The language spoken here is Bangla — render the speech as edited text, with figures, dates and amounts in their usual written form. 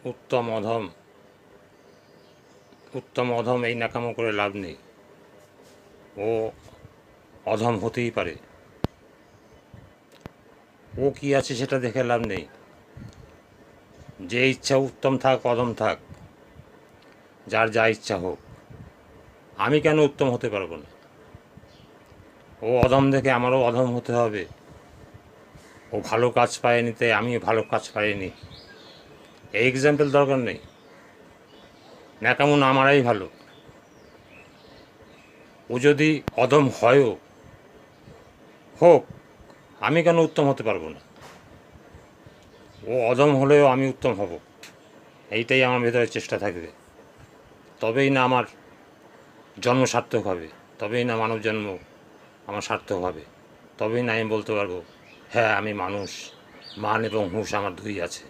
উত্তম অধম উত্তম অধম এই ন্যাকামো করে লাভ নেই। ও অধম হতেই পারে, ও কি আছে সেটা দেখে লাভ নেই। যে ইচ্ছা উত্তম থাক অধম থাক, যার যা ইচ্ছা হোক, আমি কেন উত্তম হতে পারবো না? ও অধম দেখে আমারও অধম হতে হবে? ও ভালো কাজ পায়নি তাই আমিও ভালো কাজ পাইনি, এই এক্সাম্পল দরকার নেই। ন্যাকামো না মারাই ভালো। ও যদি অধম হয়ও, হোক, আমি কেন উত্তম হতে পারবো না? ও অধম হলেও আমি উত্তম হব, এইটাই আমার ভেতরে চেষ্টা থাকবে। তবেই না আমার জন্ম সার্থক হবে, তবেই না মানব জন্ম আমার সার্থক হবে, তবেই না আমি বলতে পারবো হ্যাঁ আমি মানুষ, মান এবং হুঁশ আমার দুই আছে।